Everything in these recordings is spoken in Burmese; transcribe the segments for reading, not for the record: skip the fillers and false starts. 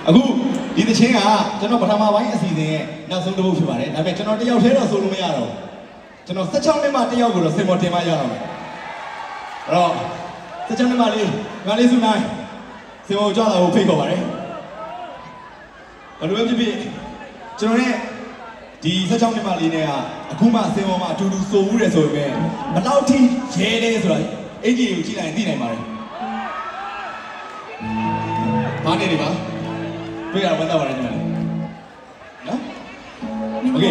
အခုဒီသချင်းကကျွန်တော်ပထမပိုင်းအစီအစဉ်ရဲ့နောက်ဆုံးတစ်ပုဒ်ဖြစ်ပါတယ်ဒါပေမဲ့ကျွန်တော်တယောက်တည်းတော့ဆိုလို့မရတော့ကျွန်တော်16နှစ်မှတယောက်ကိုတော့စင်ပေါ်တင်မှရတော့မယ်အဲ့တော့16နှစ်မှလေးငါလေးစုနိုင်စင်ပေါ်ကြွလာဖို့ဖိတ်ခေါ်ပါတယ်ဘယ်လိုပဲဖြစ်ဖြစ်ကျွန်တော်ရဲ့ဒီ16နှစ်မှလေးနဲ့ကအခုမှစင်ပေါ်မှာအတူတူဆိုမှုတယ်ဆိုပေမဲ့ဘယ်လောက်ထိရဲလဲဆိုတာအင်ဂျီကိုကြည့်လိုက်ရင်သိနိုင်ပါတယ်ဘာနေနေပါတွေ့ရမှတော့ပါတယ်ညီမလေးနော်โอเค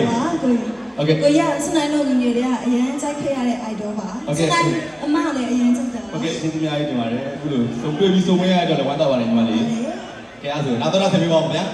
โอเคကိုရစနိုင်လို့ငယ်တွေကအရန်ကြိုက်ခဲ့ရတဲ့ idol ပါစနိုင်အမလည်းအရန်ကြိုက်တယ်โอเคကျေးဇူးများကြီးတင်ပါတယ်အခုလိုစုံတွေ့ပြီးစုံမရတဲ့အတွက်လည်းဝမ်းသာပါတယ်ညီမလေးကဲအားဆိုနောက်တော့ဆက်ပြီးပါဦးခင်ဗျာ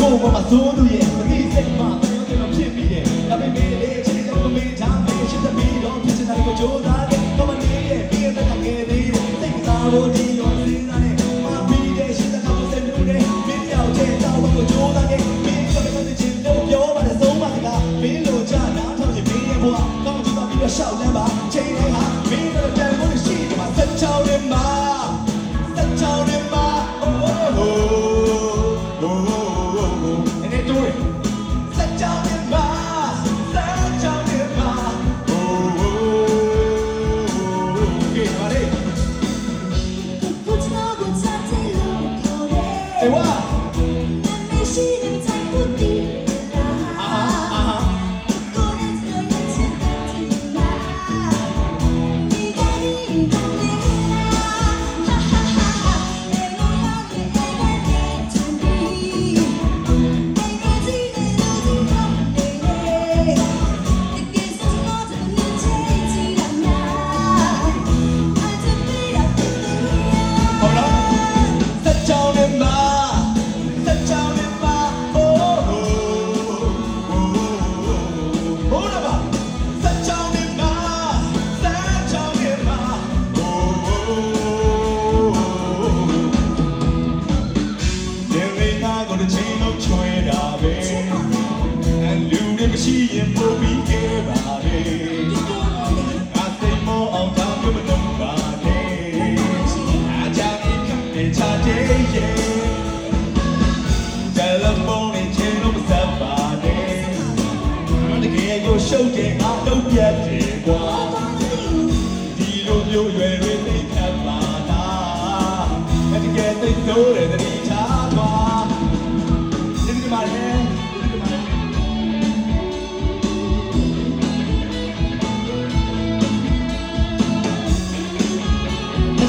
ကိုယ်မှာသိုးသူရဲ့မသိစိတ်မှာတမျိုးတမျိုးဖြစ်ပြီးရဲ့ဒါပေမဲ့လေချစ်တဲ့ကိုမင်းထားမယ်ချစ်တဲ့ပြီးတော့ဖြစ်တဲ့ကိုကြိုးစားတယ်ဘာမှနေရဲ့ပြီးတဲ့ကငယ်သေးတယ်စိတ်စားဖို့ဒီရောစဉ်းစားနေမှာပြီးတဲ့ချစ်တဲ့ကောင်စက်မျိုးနဲ့မင်းရောက်တဲ့တောင်းကိုကြိုးစားတယ်မင်းကလည်းချစ်လို့ပြောပါတယ်ဆုံးမကမင်းလိုချနားထောင်ရင်မင်းရဲ့ဘဝကောင်းကြည့်ပါပြီးတော့ရှောက်လန်းပါချိန်တိုင်းဟာမင်းတို့တန်ဖို့ရှိတယ်မှာဆက်ချောင်းနေမှာဆက်ချောင်းနေမှာအိုးဟိုရှိရင်ပို့ပြီးခဲ့ပါလေငါစိတ်မောအောင်တောင်းမလုပ်ပါနဲ့အကြမ်းကြီးခက်တဲ့ချာတဲ့ရဲ့တယ်လီဖုန်းနဲ့ချိန်လို့မဆက်ပါနဲ့တကယ်ကိုရှုပ်တဲ့ငါတော့ပြတ်တယ်ကွာဒီလိုမျိုးရွယ်တွေသိခတ်ပါလားတကယ်သိလို့တဲ့တတိချာပါဒီမှာလေ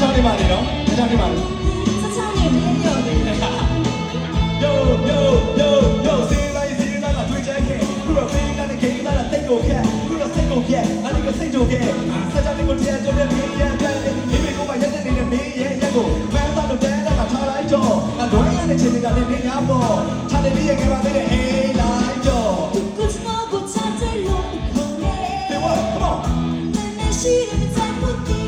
ဆက်နေပါလေနော်ဆက်နေပါလေဆက်နေမင်းရောတယ် yo စီလိုက်ကတွေ့ချင်ခဲ့ခုတော့ဖေးကနေခေးလာတဲ့စိတ်ကိုခက်ခုတော့စိတ်ကိုခက်အဲ့ဒီကစိတ်တို့ခက်ဆက်ကြတဲ့ကိုတရားကြတဲ့မင်းရဲ့တဲ့မိမိကိုမရက်တဲ့နေတဲ့မင်းရဲ့ရက်ကိုမန်းသားတို့တဲတာကထားလိုက်တော့ငါတို့ရတဲ့ချင်းတွေကလည်းနေညာပေါ့ထားတဲ့ရဲ့ကဘာတဲ့ဟေးလိုက်တော့ကိုစနောကိုချမ်းတဲ့လို့ခေါ်နေ Hey what come on မင်းရှိတဲ့ใจပုတ်တီ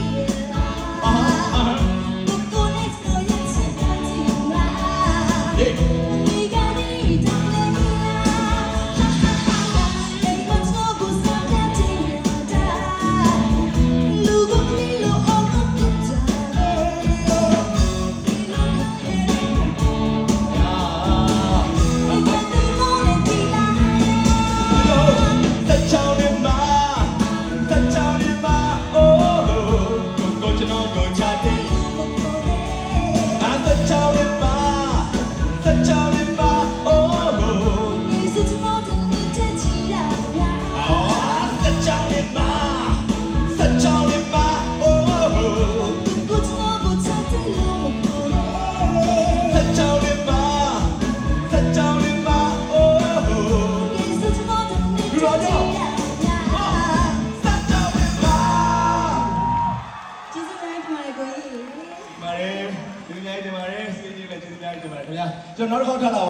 ကျွန်တော်တို့ခေါ်ထားတာ